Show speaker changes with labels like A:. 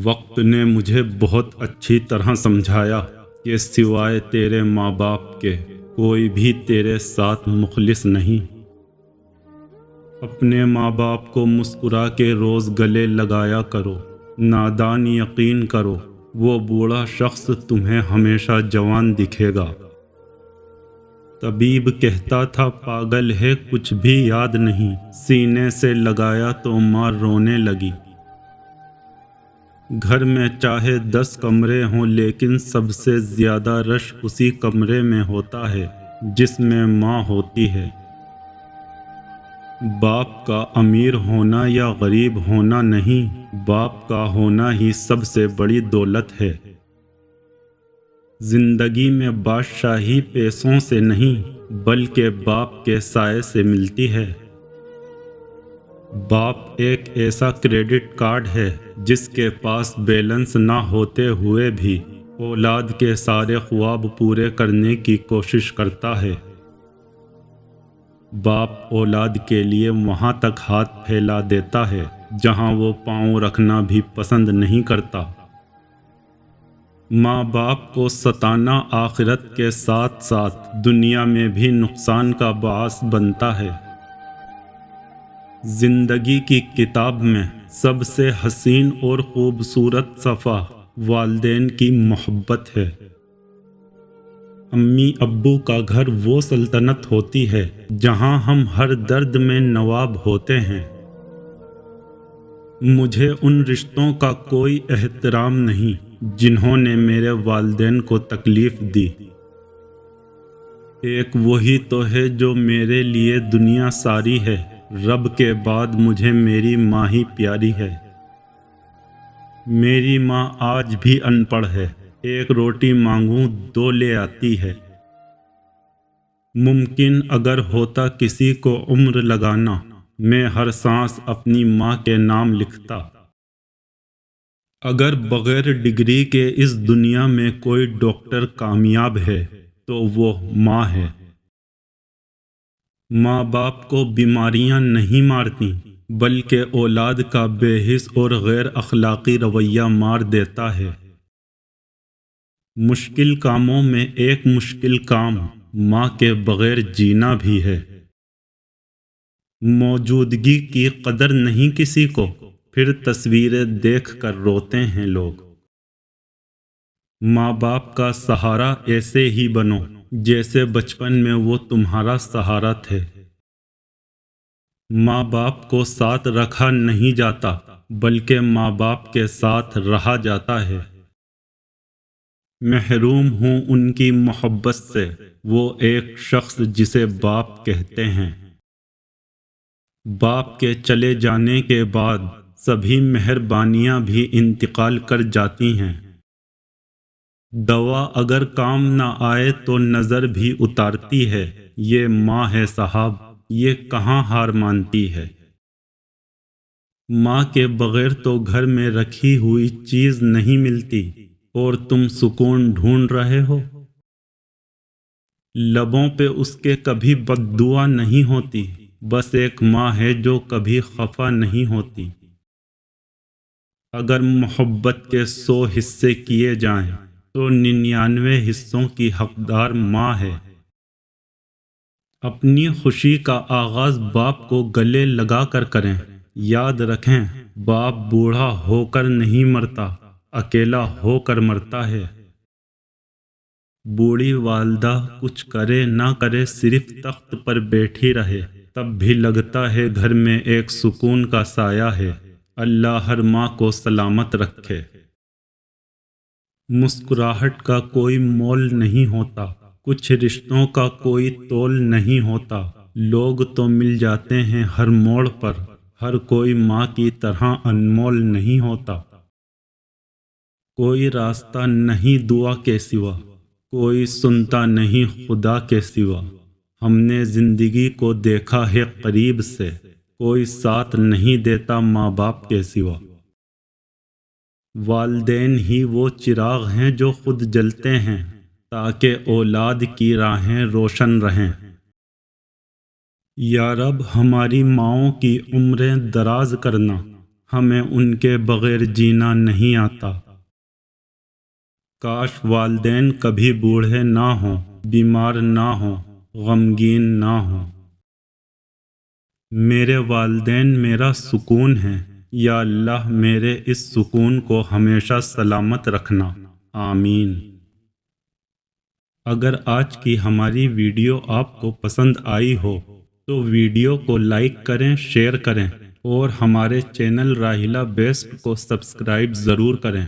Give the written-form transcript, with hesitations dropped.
A: وقت نے مجھے بہت اچھی طرح سمجھایا کہ سوائے تیرے ماں باپ کے کوئی بھی تیرے ساتھ مخلص نہیں۔ اپنے ماں باپ کو مسکرا کے روز گلے لگایا کرو، نادان یقین کرو وہ بوڑھا شخص تمہیں ہمیشہ جوان دکھے گا۔ طبیب کہتا تھا پاگل ہے کچھ بھی یاد نہیں، سینے سے لگایا تو ماں رونے لگی۔ گھر میں چاہے 10 کمرے ہوں لیکن سب سے زیادہ رش اسی کمرے میں ہوتا ہے جس میں ماں ہوتی ہے۔ باپ کا امیر ہونا یا غریب ہونا نہیں، باپ کا ہونا ہی سب سے بڑی دولت ہے۔ زندگی میں بادشاہی پیسوں سے نہیں بلکہ باپ کے سائے سے ملتی ہے۔ باپ ایک ایسا کریڈٹ کارڈ ہے جس کے پاس بیلنس نہ ہوتے ہوئے بھی اولاد کے سارے خواب پورے کرنے کی کوشش کرتا ہے۔ باپ اولاد کے لیے وہاں تک ہاتھ پھیلا دیتا ہے جہاں وہ پاؤں رکھنا بھی پسند نہیں کرتا۔ ماں باپ کو ستانا آخرت کے ساتھ ساتھ دنیا میں بھی نقصان کا باعث بنتا ہے۔ زندگی کی کتاب میں سب سے حسین اور خوبصورت صفحہ والدین کی محبت ہے۔ امی ابو کا گھر وہ سلطنت ہوتی ہے جہاں ہم ہر درد میں نواب ہوتے ہیں۔ مجھے ان رشتوں کا کوئی احترام نہیں جنہوں نے میرے والدین کو تکلیف دی۔ ایک وہی تو ہے جو میرے لیے دنیا ساری ہے، رب کے بعد مجھے میری ماں ہی پیاری ہے۔ میری ماں آج بھی ان پڑھ ہے، ایک روٹی مانگوں 2 لے آتی ہے۔ ممکن اگر ہوتا کسی کو عمر لگانا، میں ہر سانس اپنی ماں کے نام لکھتا۔ اگر بغیر ڈگری کے اس دنیا میں کوئی ڈاکٹر کامیاب ہے تو وہ ماں ہے۔ ماں باپ کو بیماریاں نہیں مارتی بلکہ اولاد کا بے حس اور غیر اخلاقی رویہ مار دیتا ہے۔ مشکل کاموں میں ایک مشکل کام ماں کے بغیر جینا بھی ہے۔ موجودگی کی قدر نہیں کسی کو، پھر تصویریں دیکھ کر روتے ہیں لوگ۔ ماں باپ کا سہارا ایسے ہی بنو جیسے بچپن میں وہ تمہارا سہارا تھے۔ ماں باپ کو ساتھ رکھا نہیں جاتا بلکہ ماں باپ کے ساتھ رہا جاتا ہے۔ محروم ہوں ان کی محبت سے وہ ایک شخص جسے باپ کہتے ہیں۔ باپ کے چلے جانے کے بعد سبھی مہربانیاں بھی انتقال کر جاتی ہیں۔ دوا اگر کام نہ آئے تو نظر بھی اتارتی ہے، یہ ماں ہے صاحب، یہ کہاں ہار مانتی ہے۔ ماں کے بغیر تو گھر میں رکھی ہوئی چیز نہیں ملتی اور تم سکون ڈھونڈ رہے ہو۔ لبوں پہ اس کے کبھی بد دعا نہیں ہوتی، بس ایک ماں ہے جو کبھی خفا نہیں ہوتی۔ اگر محبت کے 100 حصے کیے جائیں تو 99 حصوں کی حقدار ماں ہے۔ اپنی خوشی کا آغاز باپ کو گلے لگا کر کریں۔ یاد رکھیں باپ بوڑھا ہو کر نہیں مرتا، اکیلا ہو کر مرتا ہے۔ بوڑھی والدہ کچھ کرے نہ کرے صرف تخت پر بیٹھی رہے تب بھی لگتا ہے گھر میں ایک سکون کا سایہ ہے۔ اللہ ہر ماں کو سلامت رکھے۔ مسکراہٹ کا کوئی مول نہیں ہوتا، کچھ رشتوں کا کوئی تول نہیں ہوتا۔ لوگ تو مل جاتے ہیں ہر موڑ پر، ہر کوئی ماں کی طرح انمول نہیں ہوتا۔ کوئی راستہ نہیں دعا کے سوا، کوئی سنتا نہیں خدا کے سوا۔ ہم نے زندگی کو دیکھا ہے قریب سے، کوئی ساتھ نہیں دیتا ماں باپ کے سوا۔ والدین ہی وہ چراغ ہیں جو خود جلتے ہیں تاکہ اولاد کی راہیں روشن رہیں۔ یا رب ہماری ماؤں کی عمریں دراز کرنا، ہمیں ان کے بغیر جینا نہیں آتا۔ کاش والدین کبھی بوڑھے نہ ہوں، بیمار نہ ہوں، غمگین نہ ہوں۔ میرے والدین میرا سکون ہیں، یا اللہ میرے اس سکون کو ہمیشہ سلامت رکھنا، آمین۔ اگر آج کی ہماری ویڈیو آپ کو پسند آئی ہو تو ویڈیو کو لائک کریں، شیئر کریں اور ہمارے چینل راحیلہ بیسٹ کو سبسکرائب ضرور کریں۔